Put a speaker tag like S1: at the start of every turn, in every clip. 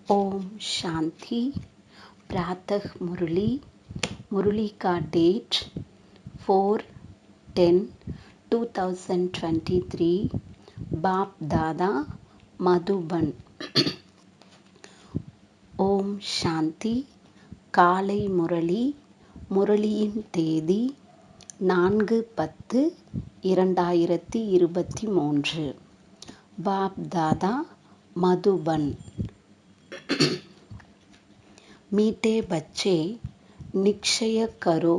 S1: ओम शांति। प्रातः मुरली। मुरली का डेट 4/10/2023। बाप दादा मधुबन। ஓம் சாந்தி. காலை முரளி. முரளியின் தேதி 4/10/2023। बाप दादा मधुबन। मीठे बच्चे, निश्चय करो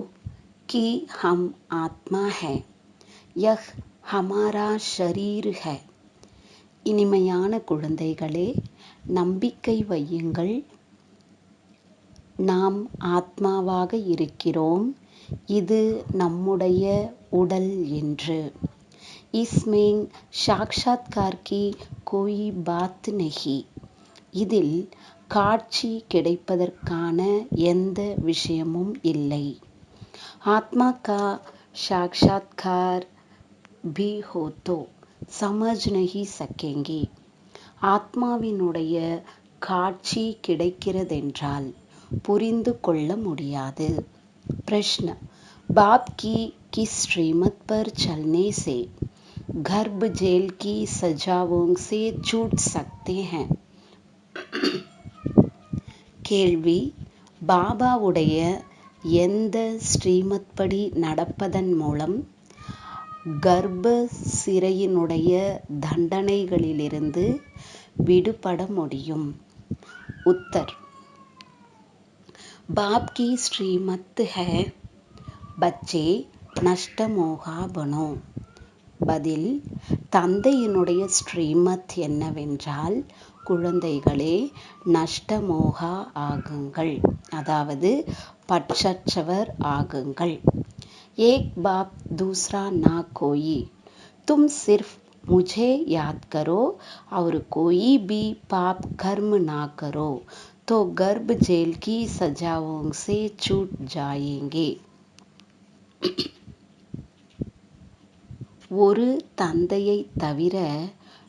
S1: कि हम आत्मा है, यह हमारा शरीर है। இனிமையான குழந்தைகளே, நம்பிக்கை வையுங்கள், நாம் ஆத்மாவாக இருக்கிறோம், இது நம்முடைய உடல் என்று। इसमें साक्षात्कार की कोई बात नहीं। இதில் காட்சி கிடைப்பதற்கான எந்த விஷயமும் இல்லை। ஆத்மா கா சாக்ஷாத்கார் भी हो तो समझ नहीं सकेंगे। ஆத்மாவினுடைய காட்சி கிடைக்கிறதென்றால் புரிந்து கொள்ள முடியாது। प्रश्न, बाप की किस श्रीमत पर चलने से गर्भ जेल की सजाओं से छूट सकते हैं? கேள்வி, பாபாவுடைய எந்த ஸ்ரீமத் படி நடப்பதன் மூலம் கர்ப்ப சிறையினுடைய தண்டனைகளிலிருந்து விடுபட முடியும்? உத்தர், பாப் கி ஸ்ரீமத் ஹை பச்சே நஷ்டமோகா பனோ। பதில், தந்தையினுடைய ஸ்ரீமத் என்னவென்றால், குழந்தைகளே நஷ்டமோகா ஆகுங்கள், அதாவது பற்றற்றவர் ஆகுங்கள்। ஏக் பாப் दूसरा ना कोई, तुम सिर्फ मुझे याद करो और कोई भी पाप कर्म ना करो तो गर्भ जेल की सजाओं से छूट जाएंगे। ஒரு தந்தையை தவிர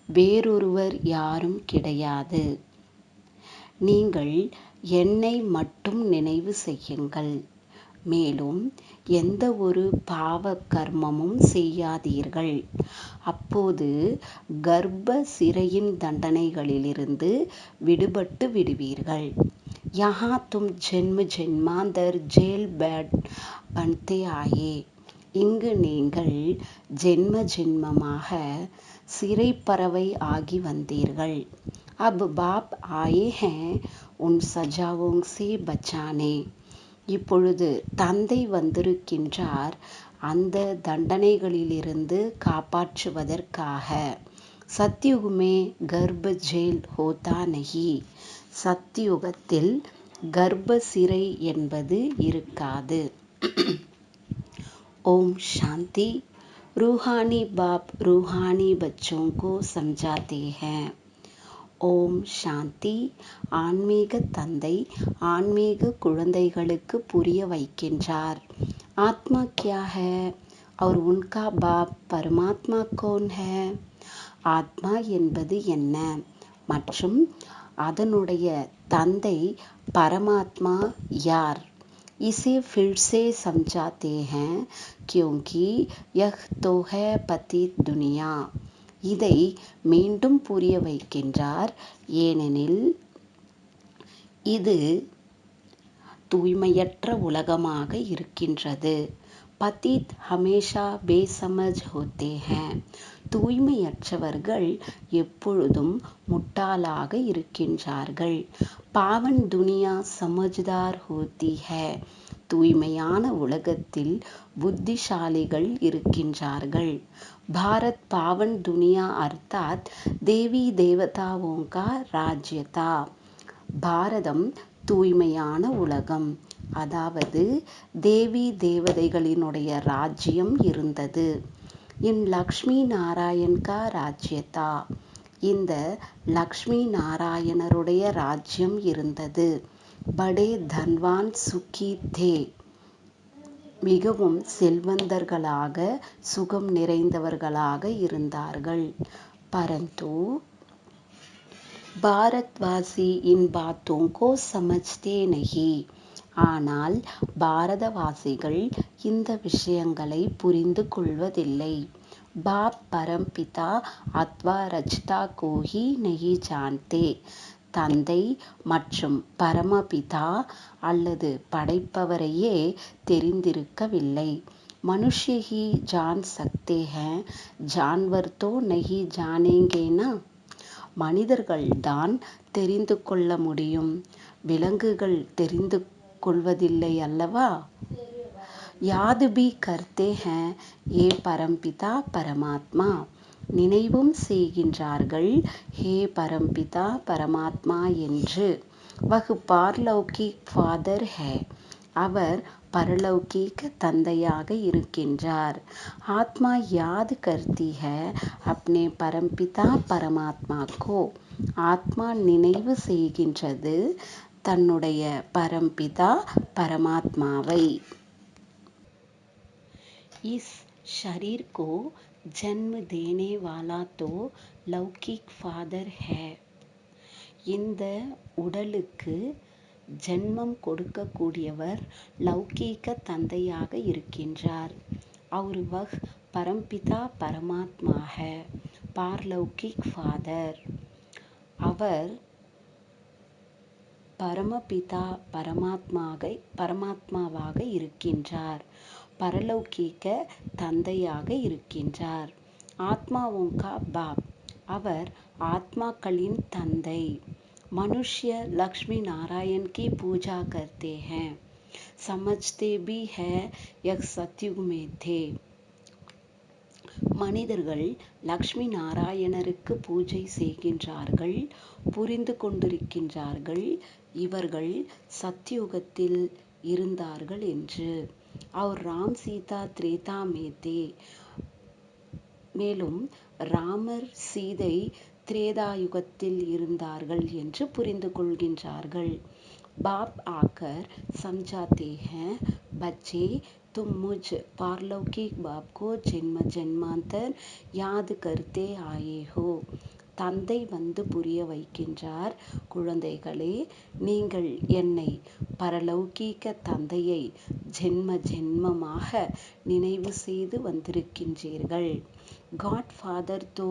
S1: வேறொருவர் யாரும் கிடையாது। நீங்கள் என்னை மட்டும் நினைவு செய்யுங்கள், மேலும் எந்த ஒரு பாவ கர்மமும் செய்யாதீர்கள், அப்போது கர்ப்ப சிறையின் தண்டனைகளிலிருந்து விடுபட்டு விடுவீர்கள்। யஹா தும் ஜென்ம ஜென்மாந்தர் ஜேல் பேட் பன்தே ஆயே, இங்கு நீங்கள் ஜென்ம ஜென்மமாக சிறைப்பறவை ஆகி வந்தீர்கள்। अब बाप आए हैं उन सजाओं से बचाने, இப்பொழுது தந்தை வந்திருக்கின்றார் அந்த தண்டனைகளிலிருந்து காப்பாற்றுவதற்காக। சத்யுகமே கர்ப்ப ஜெயில் ஹோதா நஹி, சத்யுகத்தில் கர்ப்ப சிறை என்பது இருக்காது। ओम शांति। रूहानी बाप रूहानी बच्चों को समझाते हैं। ஓம் சாந்தி। ஆன்மீக தந்தை ஆன்மீக குழந்தைகளுக்கு புரிய வைக்கின்றார்। ஆத்மா क्या है और उनका बाप परमात्मा कौन है? ஆத்மா என்பது என்ன மற்றும் அதனுடைய தந்தை பரமாத்மா யார்? इसे फिर से समझाते हैं क्योंकि यह तो है पतित दुनिया। இதை மீண்டும் புரிய வைக்கின்றார், ஏனெனில் இது தூய்மையற்ற உலகமாக இருக்கின்றது। பதித் ஹமேஷா பேசமஜ் ஹோத்தே ஹேன், தூய்மையற்றவர்கள் எப்பொழுதும் முட்டாளாக இருக்கின்றார்கள்। பாவன் துனியா சமஜ்தார் ஹோத்தி ஹை, தூய்மையான உலகத்தில் புத்திசாலிகள் இருக்கின்றார்கள்। பாரத் பாவன் துனியா அர்த்தாத் தேவி தேவதாவோं का राज्य था, பாரதம் தூய்மையான உலகம், அதாவது தேவி தேவதைகளினுடைய ராஜ்யம் இருந்தது। இன் லக்ஷ்மி நாராயண் கா ராஜ்ய தா, இந்த லக்ஷ்மி நாராயணருடைய ராஜ்யம் இருந்தது। படே தன்வான் சுகி தே, மிகவும் செல்வந்தர்களாக சுகம் நிறைந்தவர்களாக இருந்தார்கள்। பரந்து भारतवासी इन बातों को समझते नहीं. ஆனால் பாரதவாசிகள் இந்த விஷயங்களை புரிந்து கொள்வதில்லை. பாப் பரம்பிதா அத்வா ரச்சிதா கோஹி நஹி ஜான்தே. தந்தை மற்றும் பரமபிதா அல்லது படைப்பவரையே தெரிந்திருக்கவில்லை. மனுஷ்ய ஹி ஜான் சக்தே ஹேன், ஜான்வர் தோ நஹி ஜானேங்கே நா. மனிதர்கள்தான் தெரிந்து கொள்ள முடியும், விலங்குகள் தெரிந்து கொள்வதில்லை அல்லவா? யாத் பி கர்த்தே ஹேன் ஏ பரம்பிதா பரமாத்மா. நினைவும் செய்கின்றார்கள் ஹே பரம்பிதா பரமாத்மா என்று. வஹ் பார்லௌகிக் ஃபாதர் ஹே. அவர் பரலௌகீக தந்தையாக இருக்கின்றார். ஆத்மா யாத் கர்த்தி ஹை அப்னே பரம்பிதா பரமாத்மா கோ. ஆத்மா நினைவு செய்கின்றது தன்னுடைய பரம்பிதா பரமாத்மாவை. இஸ் ஷரீர் கோ ஜன்ம தேனே வாலா தோ லௌகிக் ஃபாதர் ஹை. இந்த உடலுக்கு ஜன்மம் கொடுக்கக்கூடியவர் லௌகீக தந்தையாக இருக்கின்றார். और वह परमपिता परमात्मा है, पारलौकिक ஃபாதர். அவர் பரமபிதா பரமாத்மாவாக இருக்கின்றார், பரலௌகீக தந்தையாக இருக்கின்றார். ஆத்மாவோं का बाप. அவர் ஆத்மாக்களின் தந்தை. मनुष्य लक्ष्मी नारायण की पूजा करते हैं, समझते भी है यह सतयुग में थे. மனிதர்கள் லக்ஷ்மி நாராயணருக்கு பூஜை செய்கின்றார்கள், புரிந்து கொண்டிருக்கின்றார்கள் இவர்கள் சத்யுகத்தில் இருந்தார்கள் என்று. அவர் ராம் சீதா திரேதா மேதே. மேலும் ராமர் சீதை திரேதாயுகத்தில் இருந்தார்கள் என்று புரிந்து கொள்கின்றார்கள். பாப் ஆக்கர் சம்ஜாத்தே ஹேன், பச்சே तुम मुझ पारलौकिक बाप को जन्म जन्मांतर याद करते आए हो. தந்தை வந்து புரிய வைக்கின்றார், குழந்தைகளே, நீங்கள் என்னை பரலௌகீக தந்தையை ஜென்ம ஜென்மமாக நினைவு செய்து வந்திருக்கின்றீர்கள். காட் ஃபாதர் தோ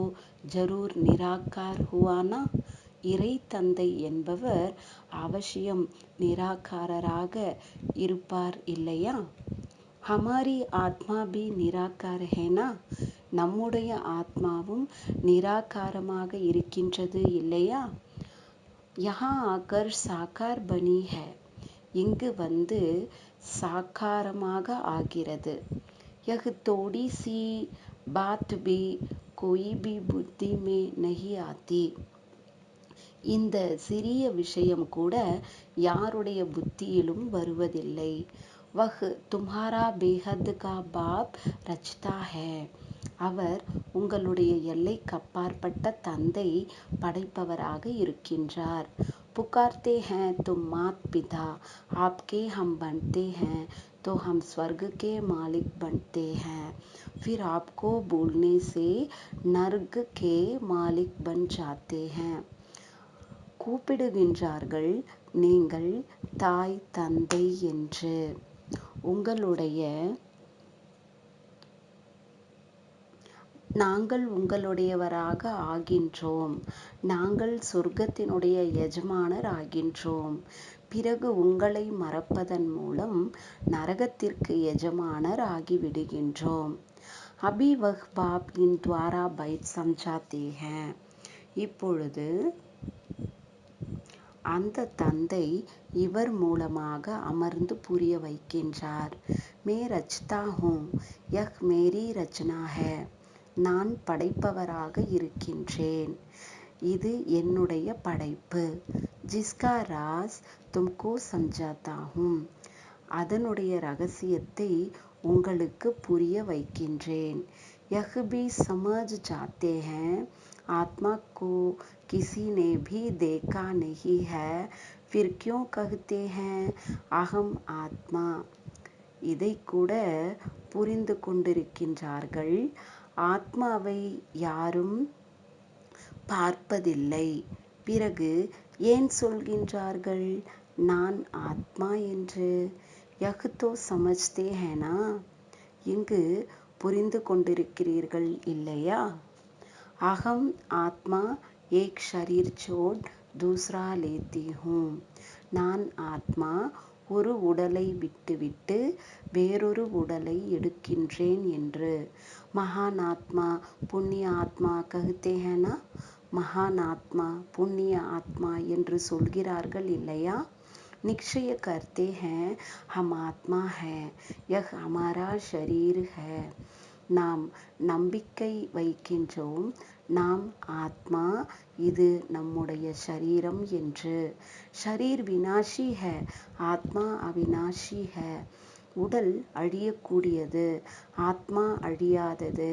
S1: ஜரூர் நிராகார் ஹுவானா. இறை தந்தை என்பவர் அவசியம் நிராகாரராக இருப்பார் இல்லையா? ஹமாரி ஆத்மா பி நிராகார ஹேனா. நம்முடைய ஆத்மாவும் நிராகாரமாக இருக்கின்றது இல்லையா? யஹா ஆகர் சாக்கார் பனி ஹை. இங்கு வந்து சாக்காரமாக ஆகிறது. யஹ் தோடி சி பாத் பி கோயி பி புத்தி மே நஹி ஆதி. இந்த சிறிய விஷயம் கூட யாருடைய புத்தியிலும் வருவதில்லை. வஹ் தும்ஹாரா பேஹத் கா பாப் ரச்சிதா ஹை. அவர் உங்களுடைய எல்லைக்கு அப்பாற்பட்ட தந்தை படைப்பவராக இருக்கின்றார். पुकारते हैं तुम मात पिता आपके हम बनते हैं तो हम स्वर्ग के मालिक बनते हैं, फिर आपको भूलने से नर्क के मालिक बन जाते हैं. கூப்பிடுகின்றார்கள் நீங்கள் தாய் தந்தை என்று. நாங்கள் உங்களுடையவராக ஆகின்றோம், நாங்கள் சொர்க்கத்தினுடைய எஜமானர் ஆகின்றோம். பிறகு உங்களை மறப்பதன் மூலம் நரகத்திற்கு எஜமானர் ஆகிவிடுகின்றோம். அபி வஹ் பாப் இன் துவாரா பைட் சம்ஜாத்தே ஹேன். இப்பொழுது அந்த தந்தை இவர் மூலமாக அமர்ந்து புரிய வைக்கின்றார். மே ரச்தா ஹூம், யஹ் மேரி ரச்சனா ஹை. நான் படைப்பவராக இருக்கின்றேன், இது என்னுடைய படைப்பு. ஜிஸ்கா ராஸ் தும்கோ சம்ஜாத்தா ஹூம். அதனுடைய ரகசியத்தை உங்களுக்கு புரிய வைக்கின்றேன். யஹ் பி சமஜ் ஜாத்தே ஹேன் आत्मा को किसी ने भी देखा नहीं है, फिर क्यों कहते हैं अहम आत्मा. இதை கூட புரிந்து கொண்டிருக்கின்றார்கள். ஆத்மாவை யாரும் பார்ப்பதில்லை, பிறகு ஏன் சொல்கின்றார்கள் நான் ஆத்மா என்று? யஹ் தோ சமஜ்தே ஹேனா, இங்கு புரிந்து கொண்டிருக்கிறீர்கள் இல்லையா? அகம் ஆத்மா ஏக் ஷரீர் சோட் தூஸ்ரா லேத்தி ஹூம். நான் ஆத்மா ஒரு உடலை விட்டுவிட்டு வேறொரு உடலை எடுக்கின்றேன் என்று. மகான் ஆத்மா புண்ணிய ஆத்மா கஹ்தே ஹேனா, மகான் ஆத்மா புண்ணிய ஆத்மா என்று சொல்கிறார்கள் இல்லையா? நிச்சய கர்த்தே ஹேன் ஹம் ஆத்மா ஹை, யஹ் ஹமாரா ஷரீர் ஹை. நாம் நம்பிக்கை வைக்கின்றோம் நாம் ஆத்மா, இது நம்முடைய ஷரீரம் என்று. ஷரீர் வினாஷி ஹை, ஆத்மா அவினாஷி ஹை. உடல் அழியக்கூடியது, ஆத்மா அழியாதது.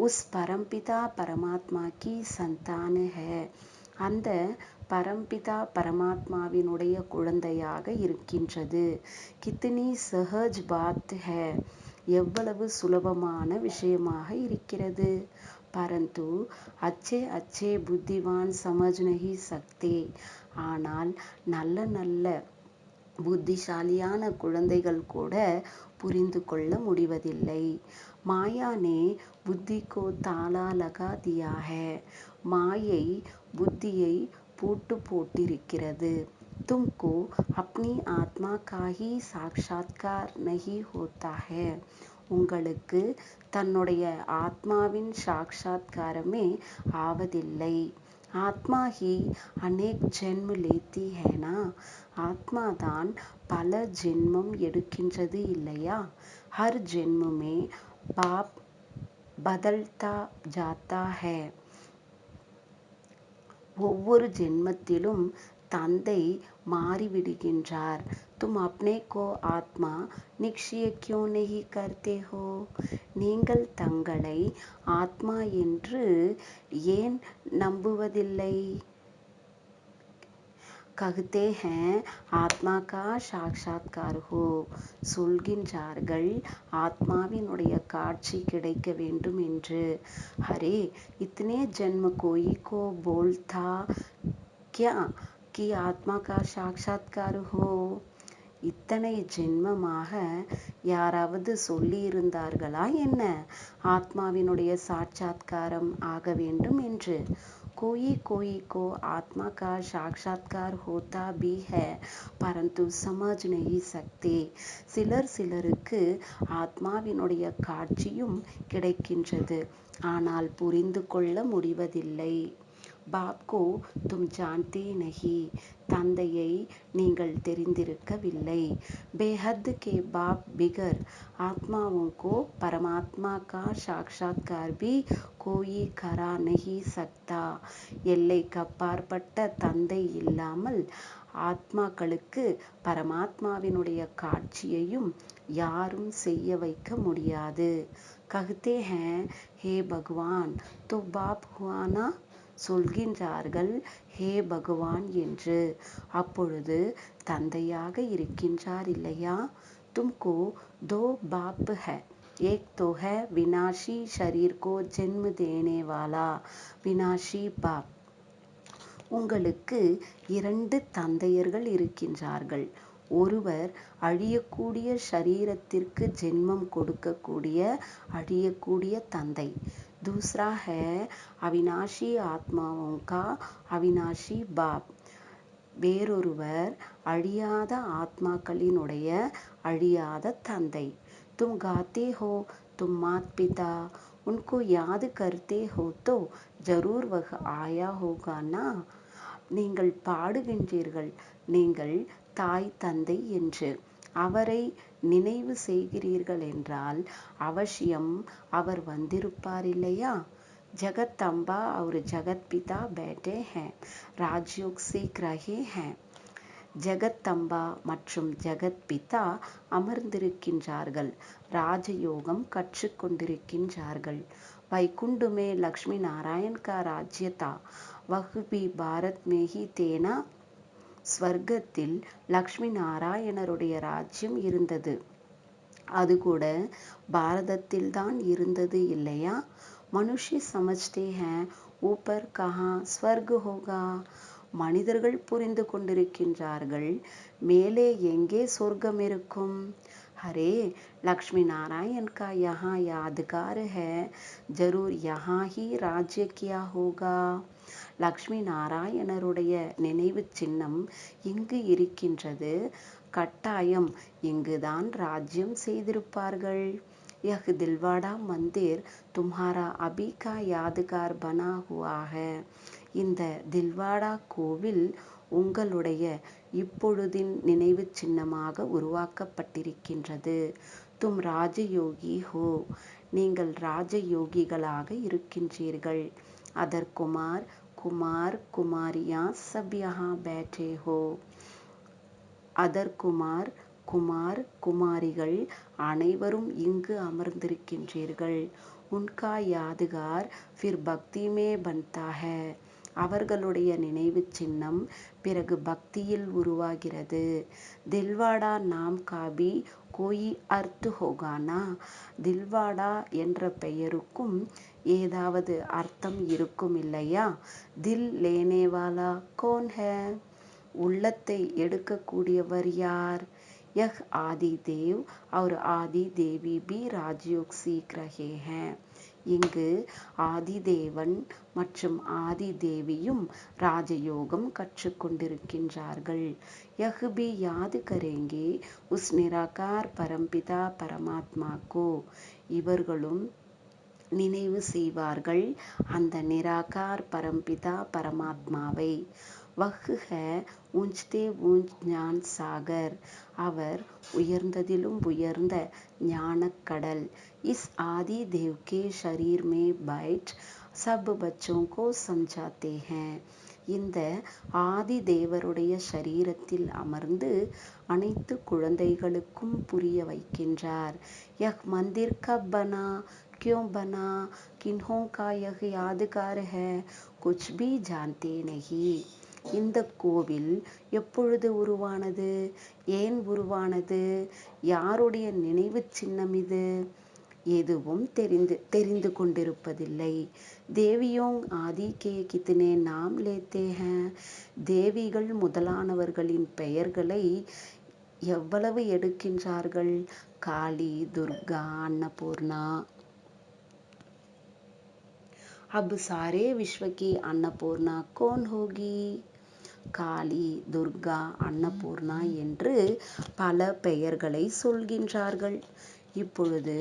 S1: உஸ் பரம்பிதா பரமாத்மா கி சந்தான் ஹை. அந்த பரம்பிதா பரமாத்மாவினுடைய குழந்தையாக இருக்கின்றது. கித்னி சஹஜ் பாத் ஹை, எவ்வளவு சுலபமான விஷயமாக இருக்கிறது. பரந்து அச்சே அச்சே புத்திவான் சமஜ் நஹி சக்தே. ஆனால் நல்ல நல்ல புத்திசாலியான குழந்தைகள் கூட புரிந்து கொள்ள முடிவதில்லை. மாயா நே புத்தி கோ தாலா லகா தியா ஹை. மாயை புத்தியை பூட்டு போட்டிருக்கிறது. तुमको अपनी आत्मा का ही साक्षात्कार नहीं होता है. உங்களுக்கு தன்னுடைய ஆத்மாவின் சாட்சாத்காரமே ஆவதில்லை. ஆத்மா ஹி அநேக் ஜென்ம லேத்தி ஹேனா, ஆத்மாதான் பல ஜென்மம் எடுக்கின்றது இல்லையா? ஹர் ஜென்மே பாப் பதல்தா ஜாத்தா ஹை. ஒவ்வொரு ஜென்மத்திலும் தந்தை மாறிவிடுகின்றார். தும் அப்னே கோ ஆத்மா நிச்சய கியூ நஹி கர்த்தே ஹோ. நீங்கள் தங்களை ஆத்மா என்று ஏன் நம்புவதில்லை? கஹ்தே ஹேன் ஆத்மா கா சாட்சாத்கார் ஹோ. சொல்கின்றார்கள் ஆத்மாவினுடைய காட்சி கிடைக்க வேண்டும் என்று. அரே இத்தனே ஜென்ம கோயி கோ போல்தா கியா कि आत्मा का साक्षात्कार हो. இத்தனை ஜென்மமாக யாராவது சொல்லி இருந்தார்களா என்ன ஆத்மாவினுடைய சாட்சாத்காரம் ஆக வேண்டும் என்று? कोई कोई को आत्मा का साक्षात्कार होता भी है परंतु समझ नहीं सकते. சிலர் சிலருக்கு ஆத்மாவினுடைய காட்சியும் கிடைக்கின்றது, ஆனால் புரிந்து கொள்ள முடிவதில்லை. பாப்கோ தும் ஜான்தே நஹி. தந்தையை நீங்கள் தெரிந்திருக்கவில்லை. बेहद के बाप बिगर आत्माओं को परमात्मा का साक्षात्कार भी कोई करा नहीं सकता. எல்லைக்கு அப்பாற்பட்ட தந்தை இல்லாமல் ஆத்மாக்களுக்கு பரமாத்மாவினுடைய காட்சியையும் யாரும் செய்ய வைக்க முடியாது. கஹ்தே ஹேன் ஹே பகவான் தோ பாப் ஹுவானா. சொல்கின்றார்கள் ஹே பகவான் என்று. அப்பொழுது தந்தையாக இருக்கின்றார் இல்லையா? தும்கோ தோ பாப் ஹை. ஏக் தோ ஹை வினாஷி ஷரீர் கோ ஜென்ம தேனே வாலா வினாஷி பாப். உங்களுக்கு 2 தந்தையர்கள் இருக்கின்றார்கள். ஒருவர் அழியக்கூடிய ஷரீரத்திற்கு ஜென்மம் கொடுக்கக்கூடிய அழியக்கூடிய தந்தை. दूसरा है அவினாஷி ஆத்மாவோं का அவினாஷி பாப். வேறொருவர் அழியாத ஆத்மாக்களினுடைய அழியாத தந்தை. தும் காத்தே ஹோ தும் மாத் பிதா உनको याद करते हो तो जरूर वह आया होगा ना. நீங்கள் பாடுகின்றீர்கள் நீங்கள் தாய் தந்தை என்று. அவரை நினைவு செய்கிறீர்கள் என்றால் அவசியம் அவர் வந்திருப்பார் இல்லையா? ஜகத் அம்பா और ஜகத் பிதா बैठे हैं राजयोग सीख रहे हैं. ஜகத்தம்பா மற்றும் ஜகத் பிதா அமர்ந்திருக்கின்றார்கள், ராஜயோகம் கற்றுக்கொண்டிருக்கின்றார்கள். வைகுண்டு மே லக்ஷ்மி நாராயண் கா ராஜ்ய தா வஹ் பி பாரத் மே ஹி தேனா. ஸ்வர்க்கத்தில் லக்ஷ்மி நாராயணருடைய ராஜ்யம் இருந்தது, அது கூட பாரதத்தில் தான் இருந்தது இல்லையா? மனுஷ்ய சமஜ்தே ஹேன் ஊப்பர் கஹா ஸ்வர்க் ஹோகா. மனிதர்கள் புரிந்து கொண்டிருக்கின்றார்கள். மேலே எங்கே சொர்க்கம் இருக்கும்? अरे लक्ष्मी नारायण का यहाँ यादगार है, जरूर यहाँ ही राज्य किया होगा. லக்ஷ்மி நாராயணருடைய நினைவு சின்னம் இங்கு இருக்கின்றது. கட்டாயம் இங்குதான் ராஜ்யம் செய்திருப்பார்கள். यह दिलवाड़ा मंदिर तुम्हारा अभी का यादगार बना हुआ है. இந்த தில்வாடா கோவில் உங்களுடைய இப்பொழுதின் நினைவு சின்னமாக உருவாக்கப்பட்டிருக்கின்றது. தும் ராஜயோகி ஹோ, நீங்கள் ராஜயோகிகளாக இருக்கின்றீர்கள். அதர் குமார் குமார் குமாரியா சப் யஹா பேठे हो. அதர் குமார் குமார் குமாரிகள் அனைவரும் இங்கு அமர்ந்திருக்கின்றீர்கள். உன்கா யாதுகார் ஃபிர் பக்தி மே பன்தா ஹை. அவர்களுடைய நினைவு சின்னம் பிறகு பக்தியில் உருவாகிறது. தில்வாடா நாம் காபி கோயி அர்த் ஹோகானா. தில்வாடா என்ற பெயருக்கும் ஏதாவது அர்த்தம் இருக்கும் இல்லையா? தில் லேனேவாலா கோன் ஹை. உள்ளத்தை எடுக்கக்கூடியவர் யார்? यह आदि देव और आदि देवी भी राजयोग सीख रहे हैं. இங்கு ஆதிதேவன் மற்றும் ஆதி தேவியும் ராஜயோகம் கற்றுக்கொண்டிருக்கின்றார்கள். यह भी याद करेंगे उस निराकार परमपिता परमात्मा को. இவர்களும் நினைவு செய்வார்கள் அந்த நிராகார் பரம்பிதா பரமாத்மாவை. वह है ऊंचते ऊंच ஞான் சாகர். அவர் உயர்ந்ததிலும் உயர்ந்த ஞானக்கடல். इस आदि देव के शरीर में बैठ सब बच्चों को समझाते हैं. இந்த ஆதி தேவருடைய ஷரீரத்தில் அமர்ந்து அனைத்து குழந்தைகளுக்கும் புரிய வைக்கின்றார். यह मंदिर कब बना, क्यों बना, किन्हों का यह यादगार है, कुछ भी जानते नहीं. இந்த கோவில் எப்பொழுது உருவானது, ஏன் உருவானது, யாருடைய நினைவு சின்னம் இது, எதுவும் தெரிந்து கொண்டிருப்பதில்லை. தேவியோங் ஆதி கே கித்தனே நாம் லேத்தே ஹேன். தேவிகள் முதலானவர்களின் பெயர்களை எவ்வளவு எடுக்கின்றார்கள்? காளி, துர்கா, अन्नपूर्णा. अब सारे विश्व की अन्नपूर्णा कौन होगी? காளி, துர்கா, அன்னபூர்ணா என்று பல பெயர்களை சொல்கின்றார்கள். இப்பொழுது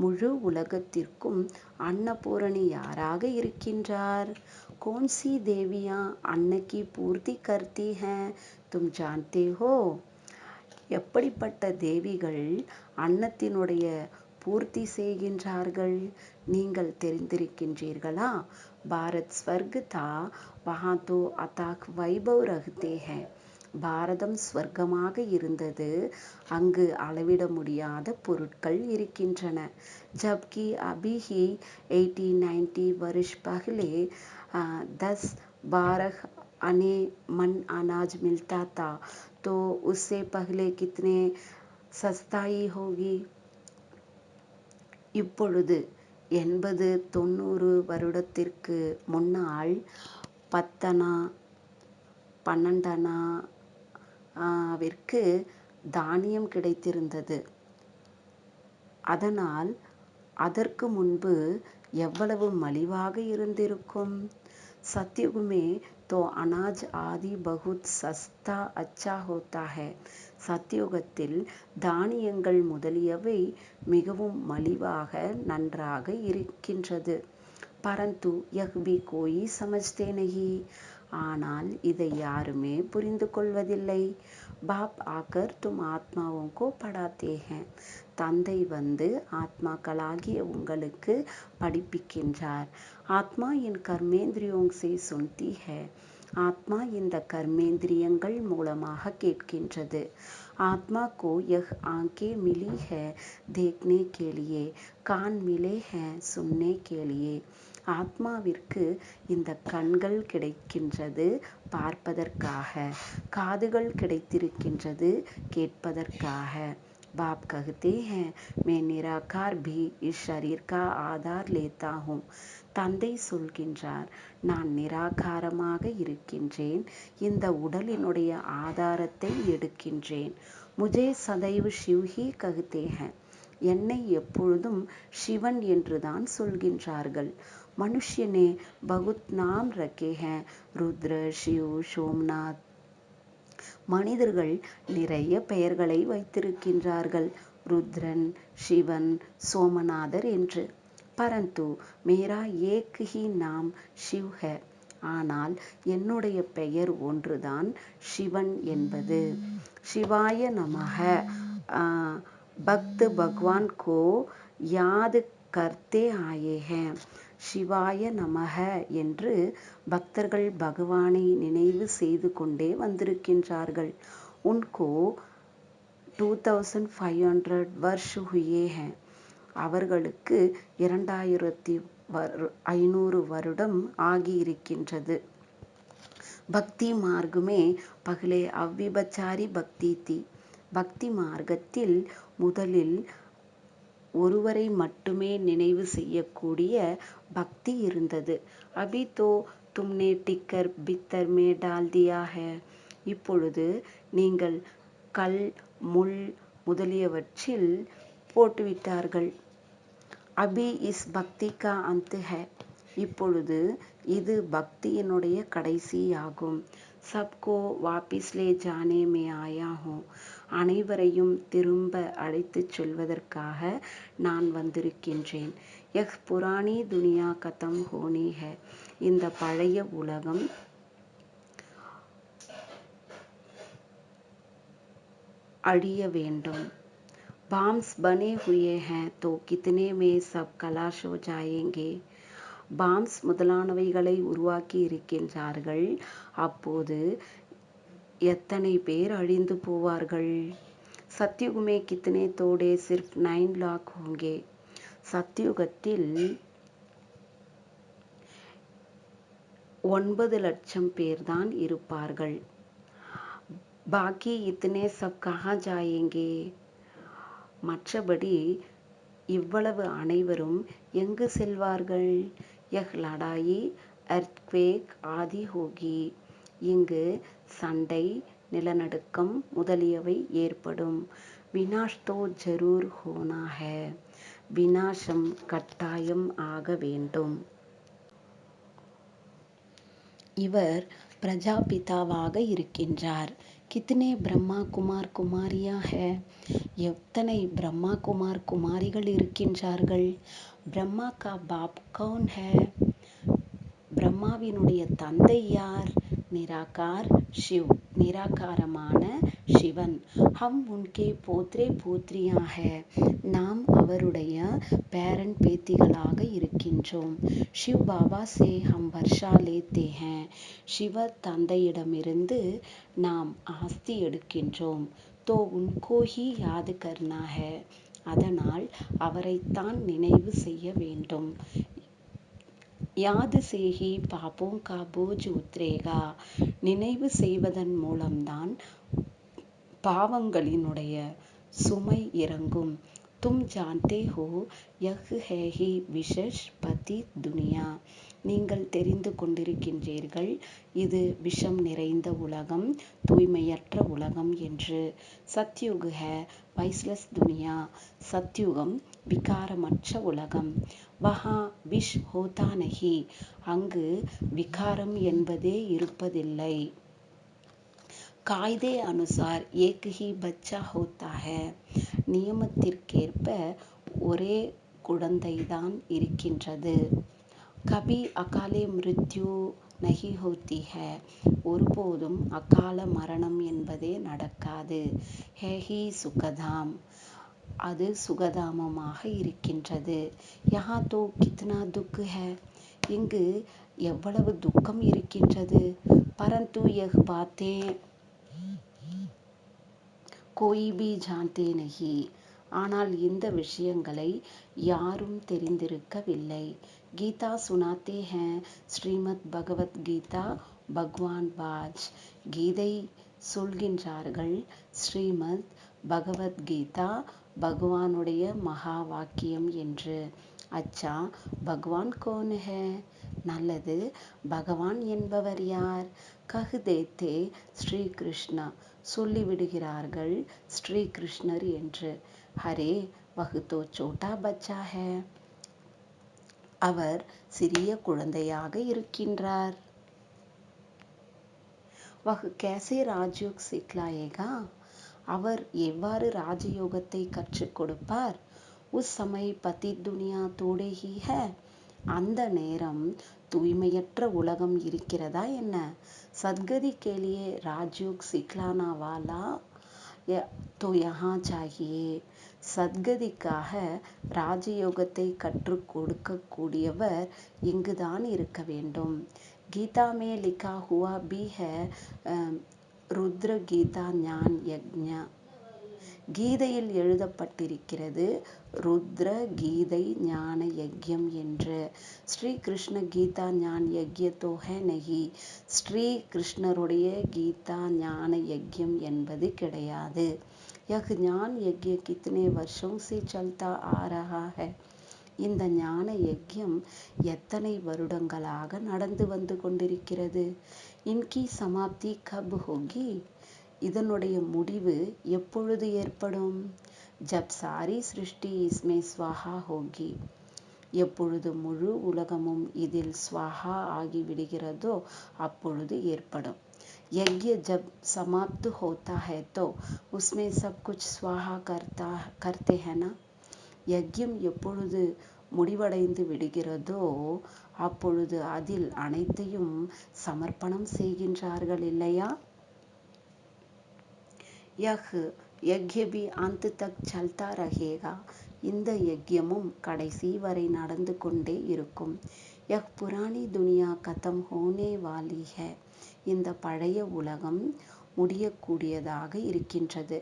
S1: முழு உலகத்திற்கும் அன்னபூரணி யாராக இருக்கின்றார்? கோன்சி தேவியா அன்னகி பூர்த்தி கர்த்தி ஹை, தும் ஜான்தே ஹோ. எப்படிப்பட்ட தேவிகள் அன்னத்தினுடைய பூர்த்தி செய்கின்றார்கள், நீங்கள் தெரிந்திருக்கின்றீர்களா? பாரத் ஸ்வர்க் தா, வஹா தோ அதாக் வைபவ் ரஹ்தே ஹை. பாரதம் ஸ்வர்க்கமாக இருந்தது, அங்கு அளவிட முடியாத பொருட்கள் இருக்கின்றன. ஜப்கி அபி ஹி 80-90 வருஷ பஹலே 10-12 आने मन अनाज मिलता था, तो उससे पहले कितने सस्ताई होगी. இப்பொழுது 80-90 வருடத்திற்கு முன்னால் 10 அணா 12 அணாவிற்கு தானியம் கிடைத்திருந்தது. அதனால் அதற்கு முன்பு எவ்வளவு மலிவாக இருந்திருக்கும். सतयुग में तो अनाज आदि बहुत सस्ता अच्छा होता है. சத்தியுகத்தில் தானியங்கள் முதலியவை மிகவும் மலிவாக நன்றாக இருக்கின்றது. பரந்து யஹ் பி கோயி சமஜ்தே நஹி. ஆனால் இதை யாருமே புரிந்து கொள்வதில்லை. பாப் ஆக்கர் தும் ஆத்மாவோं को पढ़ाते हैं. தந்தை வந்து ஆத்மாக்களாகிய உங்களுக்கு படிப்பிக்கின்றார். ஆத்மா இன் கர்மேந்திரியோங் சே சுன்தி ஹை. ஆத்மா இந்த கர்மேந்திரியங்கள் மூலமாக கேட்கின்றது. ஆத்மா को यह आंखें मिली है देखने के लिए, कान मिले हैं सुनने के लिए. ஆத்மாவிற்கு இந்த கண்கள் கிடைக்கின்றது பார்ப்பதற்காக, காதுகள் கிடைத்திருக்கின்றது கேட்பதற்காக. बाप कहते हैं मैं निराकार भी इस शरीर का आधार लेता हूँ. தந்தை சொல்கின்றார், நான் நிராகாரமாக இருக்கின்றேன், இந்த உடலினுடைய ஆதாரத்தை எடுக்கின்றேன். முஜே சதைவ் சிவ்ஹி கஹ்தே ஹை, என்னை எப்பொழுதும் சிவன் என்றுதான் சொல்கின்றார்கள். மனுஷ்யனே பகுத் நாம் ரக்கே ஹை, ருத்ர, சிவ், சோம்நாத். மனிதர்கள் நிறைய பெயர்களை வைத்திருக்கின்றார்கள், ருத்ரன், சிவன், சோமநாதர் என்று. பரந்து மேரா ஏக் ஹி நாம் சிவ் ஹை, ஆனால் என்னுடைய பெயர் ஒன்றுதான் சிவன் என்பது. சிவாய நமஹ. பக்த் பகவான் கோ யாத் கர்த்தே ஆயே ஹை. சிவாய நமஹ என்று பக்தர்கள் பகவானை நினைவு செய்து கொண்டே வந்திருக்கின்றார்கள். உன்கோ 2500 வருஷ ஹுயே ஹை. அவர்களுக்கு 2500 வருடம் ஆகியிருக்கின்றது. பக்தி மார்க்குமே பகலே அவ்விபச்சாரி பக்தி தி. பக்தி மார்க்கத்தில் முதலில் ஒருவரை மட்டுமே நினைவு செய்யக்கூடிய பக்தி இருந்தது. அபி தோ தும்னே டிக்கர் பித்தர் மே டால் தியா ஹை. இப்பொழுது நீங்கள் கல், முள் முதலியவற்றில் போட்டுவிட்டார்கள். அபி இஸ் பக்தி கா அந்த் ஹை. இப்பொழுது இது பக்தியினுடைய கடைசியாகும். சப்கோ வாபிஸ் லே ஜானே மே ஆயா ஹூ. அனைவரையும் திரும்ப அழைத்துச் செல்வதற்காக நான் வந்திருக்கின்றேன். யஹ் புராணி துனியா கதம் ஹோனி ஹை. இந்த பழைய உலகம் அழிய வேண்டும். பாம்ஸ் பனே ஹுயே ஹை தோ கித்னே மே சப் கலாஷ் ஹோ ஜாயேங்கே. பாம்ஸ் முதலானவைகளை உருவாக்கி இருக்கின்றார்கள், அப்போது எத்தனை பேர் அழிந்து போவார்கள். சத்யுகமே கித்னே தோடே சிர்ஃப் 9 लाख ஹோங்கே. சத்யுகத்தில் 9 லட்சம் பேர்தான் இருப்பார்கள். பாக்கி இத்தனே சப் கஹா ஜாயேங்கே. மற்றபடி இவ்வளவு அனைவரும் எங்கு செல்வார்கள். யஹ் லடாயி எர்த்க்வேக் ஆதி ஹோகி. இங்கு சண்டை, நிலநடுக்கம் முதலியவை ஏற்படும். வினாஷ் தோ ஜரூர் ஹோனா ஹை. வினாசம் கட்டாயம் ஆக வேண்டும். இவர் பிரஜாபிதாவாக இருக்கின்றார். கித்னே பிரம்மா குமார் குமாரியா ஹை. எத்தனை பிரம்மா குமார் குமாரிகள் இருக்கின்றார்கள். பிரம்மா கா பாப் கௌன் ஹை. பிரம்மாவினுடைய தந்தை யார். நிராகார் சிவ், நிராகாரமான சிவன். ஹம் உன்கே போத்ரே போத்ரியா ஹை. நாம் அவருடைய பேரன் பேத்திகளாக இருக்கின்றோம். சிவ் பாபா சே ஹம் வர்ஷா லேத்தே ஹை. சிவ தந்தையிடமிருந்து நாம் ஆஸ்தி எடுக்கின்றோம். தோ உன்கோ ஹி யாத் கர்னா ஹை. அதனால் அவரைத்தான் நினைவு செய்ய வேண்டும். யாத் சேஹி பாபோं का बोझ उतरेगा. நினைவு செய்வதன் மூலம்தான் பாவங்களினுடைய சுமை இறங்கும். தும் ஜான்தே ஹோ யஹ் ஹை ஹி விஷஷ் பதி துனியா. நீங்கள் தெரிந்து கொண்டிருக்கின்றீர்கள், இது விஷம் நிறைந்த உலகம், தூய்மையற்ற உலகம் என்று. சத்யுக் ஹை வைஸ்லஸ் துனியா. சத்யுகம் விகாரமற்ற உலகம். வஹா விஷ் ஹோதா நஹி. அங்கு விகாரம் என்பதே இருப்பதில்லை. காய்தே அனுசார் ஏக் ஹி பச்சா ஹோத்தா ஹை. நியமத்திற்கேற்ப ஒரே குழந்தைதான் இருக்கின்றது. கபி அகாலே மிருத்யு நஹி ஹோத்தி ஹை. ஒருபோதும் அகால மரணம் என்பதே நடக்காது. ஹை ஹி சுகதாம். அது சுகதாமமாக இருக்கின்றது. யஹா தோ கித்னா துக் ஹை. இங்கு எவ்வளவு துக்கம் இருக்கின்றது. பரந்து யஹ் பாத்தே கோயி பி ஜான்தே நஹி. ஆனால் இந்த விஷயங்களை யாரும் தெரிந்திருக்கவில்லை. கீதா சுனாத்தே ஹை. ஸ்ரீமத் பகவத் கீதா பகவான் வாஜ். கீதை சொல்கின்றார்கள். ஸ்ரீமத் பகவத் கீதா பகவானுடைய மகா வாக்கியம் என்று. अच्छा, பகவான் कौन है? நல்லது, பகவான் என்பவர் யார்? கஹ் தேத்தே ஸ்ரீ கிருஷ்ணா, சொல்லிவிடுகிறார்கள் ஸ்ரீ கிருஷ்ணர் என்று. ஹரே வஹ் தோ சோட்டா பச்சா ஹை, அவர் சிறிய குழந்தையாக இருக்கின்றார். வஹ் கேசே ராஜயோக் சிக்லாயேகா, அவர் எவ்வாறு ராஜயோகத்தை கற்றுக் கொடுப்பார்? உஸ் சமய் பதித் துனியா தோடே ஹி ஹை, அந்த நேரம் தூய்மையற்ற உலகம் இருக்கிறதா என்ன? சத்கதி கேலியே ராஜயோக் சிக்லானா வாலா तो यहाँ चाहिए, சத்கதிக்காக ராஜயோகத்தை கற்றுக் கொடுக்கக்கூடியவர் இங்குதான் இருக்க வேண்டும். கீதா மே லிखा हुआ भी है, ருத்ர கீதா ஞான் யக்ஞா, கீதையில் எழுதப்பட்டிருக்கிறது ருத்ர கீதை ஞான யக்யம் என்று. ஸ்ரீ கிருஷ்ண கீதா ஞான் யக்ய தோ ஹை நஹி, ஸ்ரீ கிருஷ்ணருடைய கீதா ஞான யக்யம் என்பது கிடையாது. யஹ் ஞான் யக்ய கித்னே வர்ஷோं से चलता आ रहा है, இந்த ஞான யக்யம் எத்தனை வருடங்களாக நடந்து வந்து கொண்டிருக்கிறது. இன்கி சமாப்தி கப் ஹோகி, இதனுடைய முடிவு எப்பொழுது ஏற்படும்? ஜப் சாரி சிருஷ்டி இஸ்மே ஸ்வாஹா ஹோகி, எப்பொழுது முழு உலகமும் இதில் ஸ்வாஹா ஆகிவிடுகிறதோ அப்பொழுது ஏற்படும். यज्ञ जब समाप्त होता है तो उसमें सब कुछ स्वाहा करते हैं ना, யஜ்யம் எப்பொழுது முடிவடைந்து விடுகிறதோ அப்பொழுது அதில் அனைத்தையும் சமர்ப்பணம் செய்கின்றார்கள் இல்லையா? யஹ் யஜ்ய பி அந்த் தக் சல்தா ரஹேகா, இந்த யஜ்யமும் கடைசி வரை நடந்து கொண்டே இருக்கும். யஹ் புராணி துனியா கதம் ஹோனே வாலி ஹை, இந்த பழைய உலகம் முடியக்கூடியதாக இருக்கின்றது.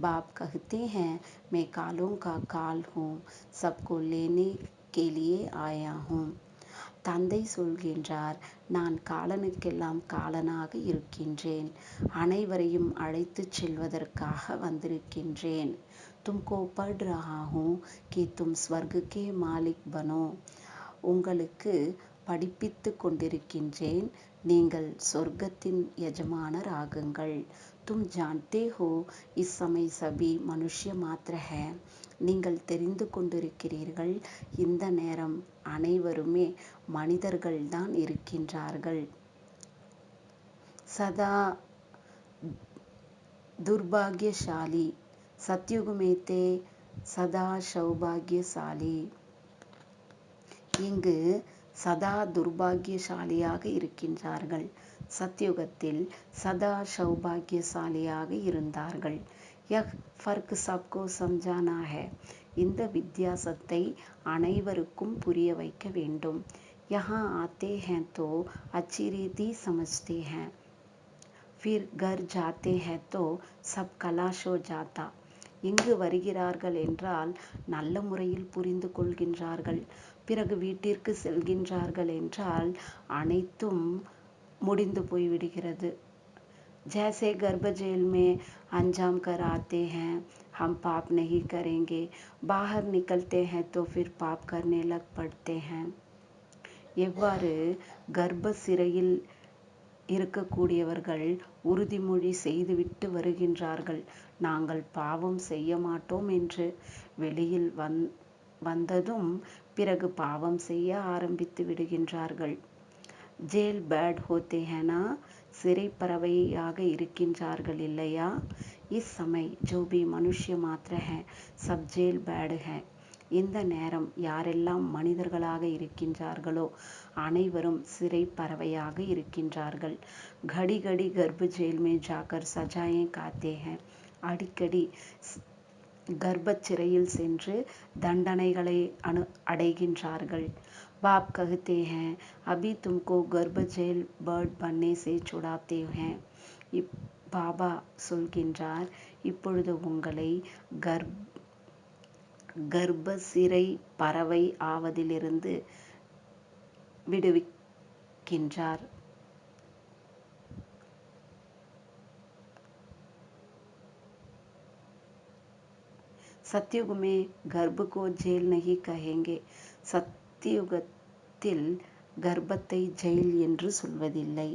S1: பாப் கஹ்தே ஹைன் மே காலோं का काल हूँ, सबको लेने के लिए आया हूँ, தந்தை சொல்கின்றார், நான் காலனுக்கெல்லாம் காலனாக இருக்கின்றேன், அனைவரையும் அழைத்துச் செல்வதற்காக வந்திருக்கின்றேன். தும்கோ பட் ரஹா ஹூம் கி தும் ஸ்வர்க் கே மாலிக் பனோ, உங்களுக்கு படிப்பித்து கொண்டிருக்கின்றேன், நீங்கள் சொர்க்கத்தின் எஜமானர் ஆகுங்கள். தும் ஜான்தே ஹோ இஸ் சமய் சபி மனுஷ்ய மாத்ர ஹை, நீங்கள் தெரிந்து கொண்டிருக்கிறீர்கள், இந்த நேரம் அனைவருமே மனிதர்கள்தான் இருக்கின்றார்கள். சதா துர்பாகியசாலி, சத்யுகமேத்தே சதா சௌபாகியசாலி, இங்கு சதா துர்பாகியசாலியாக இருக்கின்றார்கள், சத்யுகத்தில் சதா சௌபாகியசாலியாக இருந்தார்கள். யஹ் ஃபர்க் சப்கோ சம்ஜானா ஹை, இந்த வித்தியாசத்தை அனைவருக்கும் புரிய வைக்க வேண்டும். யஹா ஆத்தே ஹைன் தோ அச்சி ரீதி சமஜ்தே ஹைன், ஃபிர் கர் ஜாத்தே ஹைன் தோ சப் கலாஷ் ஹோ ஜாத்தா, இங்கு வருகிறார்கள் என்றால் நல்ல முறையில் புரிந்து கொள்கின்றார்கள், பிறகு வீட்டிற்கு செல்கின்றார்கள் என்றால் அனைத்தும் முடிந்து போய்விடுகிறது. जैसे गर्भ जेल में अंजाम कर आते हैं, हम पाप नहीं करेंगे, बाहर निकलते हैं तो फिर पाप करने लग पड़ते हैं. எவ்வாறு கர்ப்ப சிறையில் இருக்கக்கூடியவர்கள் உறுதிமொழி செய்துவிட்டு வருகின்றார்கள், நாங்கள் பாவம் செய்ய மாட்டோம் என்று, வெளியில் வந்ததும் பிறகு பாவம் செய்ய ஆரம்பித்து விடுகின்றார்கள். ஜேல் பேட் ஹோத்தே ஹேனா, சிறை பறவையாக இருக்கின்றார்கள் இல்லையா? இஸ் சமய் ஜோ பி மனுஷ்ய மாத்ர ஹை சப் ஜேல் பேட் ஹை, இந்த நேரம் யாரெல்லாம் மனிதர்களாக இருக்கின்றார்களோ அனைவரும் சிறை பறவையாக இருக்கின்றார்கள். கடி கடி கர்ப்ப ஜேல் மே ஜாக்கர் சஜாயே காத்தே ஹை, அடிக்கடி கர்ப்ப சிறையில் சென்று தண்டனைகளை அடைகின்றார்கள். बाप कहते हैं अभी तुमको गर्भ जेल बर्ड बनने से छुड़ाते हैं, பாபா சொல்கின்றார், இப்பொழுது உங்களை கர்ப்ப சிறை பறவை ஆவதிலிருந்து விடுவிக்கின்றார். सत्युग में गर्भ को जेल नहीं कहेंगे, சத்தியுகத்தில் கர்ப்பத்தை ஜெயில் என்று சொல்வதில்லை.